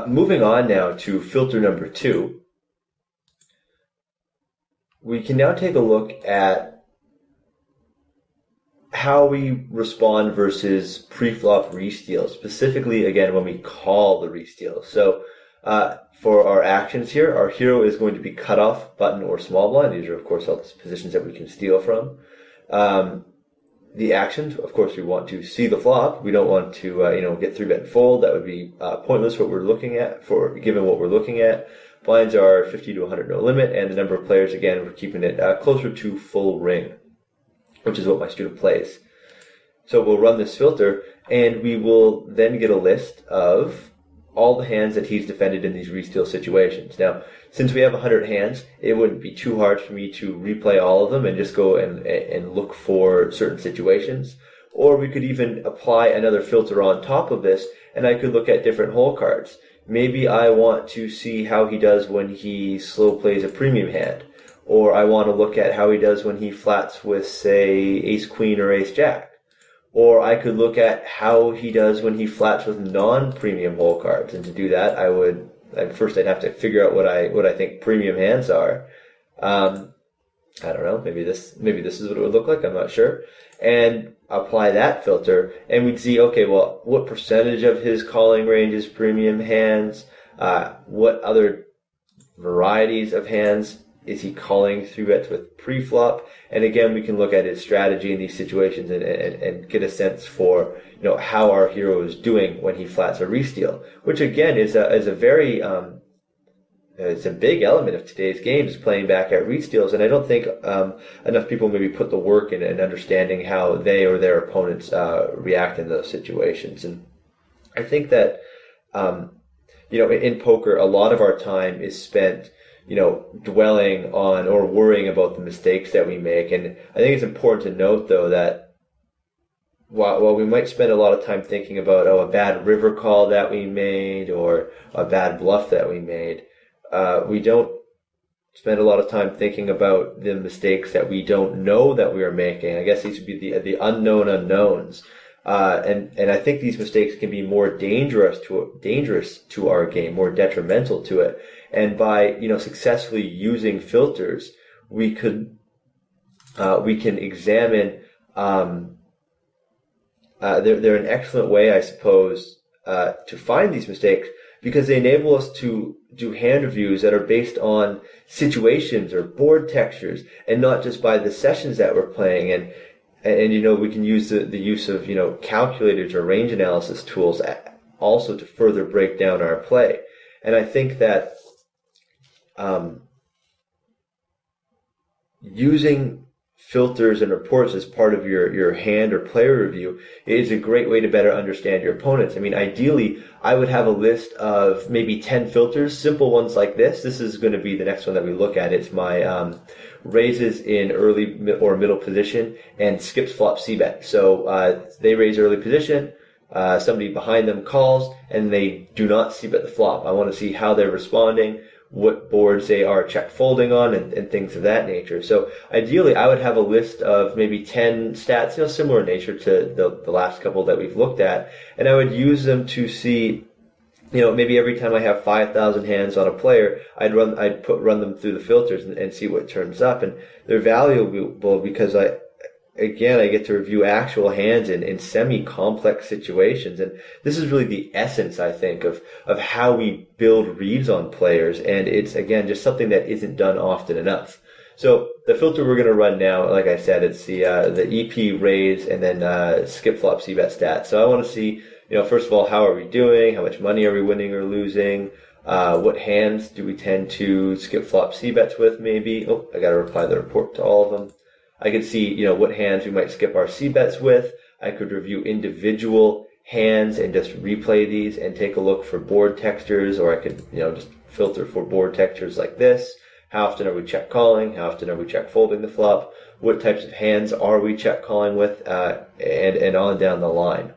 Moving on now to filter number 2, we can now take a look at how we respond versus pre-flop re-steal, specifically, again, when we call the re-steal. So for our actions here, our hero is going to be cutoff, button, or small blind. These are, of course, all the positions that we can steal from. The actions, of course, we want to see the flop. We don't want to, get 3-bet and fold. That would be pointless what we're looking at, given what we're looking at. Blinds are 50 to 100, no limit, and the number of players, again, we're keeping it closer to full ring, which is what my student plays. So we'll run this filter, and we will then get a list of all the hands that he's defended in these re-steal situations. Now, since we have 100 hands, it wouldn't be too hard for me to replay all of them and just go and look for certain situations. Or we could even apply another filter on top of this, and I could look at different hole cards. Maybe I want to see how he does when he slow plays a premium hand. Or I want to look at how he does when he flats with, say, ace-queen or ace-jack. Or I could look at how he does when he flats with non-premium hole cards. And to do that, I'd have to figure out what I think premium hands are. I don't know. Maybe this is what it would look like. I'm not sure. And apply that filter, and we'd see, okay, well, what percentage of his calling range is premium hands? What other varieties of hands is he calling 3-bets with pre-flop? And again, we can look at his strategy in these situations and get a sense for how our hero is doing when he flats a re-steal, which again is a very it's a big element of today's game, is playing back at re-steals, and I don't think enough people maybe put the work in understanding how they or their opponents react in those situations. And I think that in poker, a lot of our time is spent dwelling on or worrying about the mistakes that we make. And I think it's important to note, though, that while we might spend a lot of time thinking about, a bad river call that we made or a bad bluff that we made, we don't spend a lot of time thinking about the mistakes that we don't know that we are making. I guess these would be the unknown unknowns. And I think these mistakes can be more dangerous to our game, more detrimental to it. And by successfully using filters, we can examine. They're an excellent way, I suppose, to find these mistakes, because they enable us to do hand reviews that are based on situations or board textures, and not just by the sessions that we're playing. And we can use the use of calculators or range analysis tools also to further break down our play. And I think that using filters and reports as part of your hand or player review is a great way to better understand your opponents. I mean, ideally, I would have a list of maybe 10 filters, simple ones like this. This is going to be the next one that we look at. It's my raises in early or middle position and skips flop c-bet. So they raise early position, somebody behind them calls, and they do not c-bet the flop. I want to see how they're responding, what boards they are check folding on, and things of that nature. So ideally, I would have a list of maybe 10 stats, similar in nature to the last couple that we've looked at, and I would use them to see, maybe every time I have 5,000 hands on a player, I'd run them through the filters and see what turns up. And they're valuable because I get to review actual hands in semi-complex situations. And this is really the essence, I think, of how we build reads on players. And it's, again, just something that isn't done often enough. So the filter we're going to run now, like I said, it's the EP raise and then skip flop c-bet stats. So I want to see, first of all, how are we doing? How much money are we winning or losing? What hands do we tend to skip flop c-bets with, maybe? Oh, I got to reply the report to all of them. I could see, what hands we might skip our c-bets with. I could review individual hands and just replay these and take a look for board textures, or I could, just filter for board textures like this. How often are we check calling? How often are we check folding the flop? What types of hands are we check calling with? And on down the line.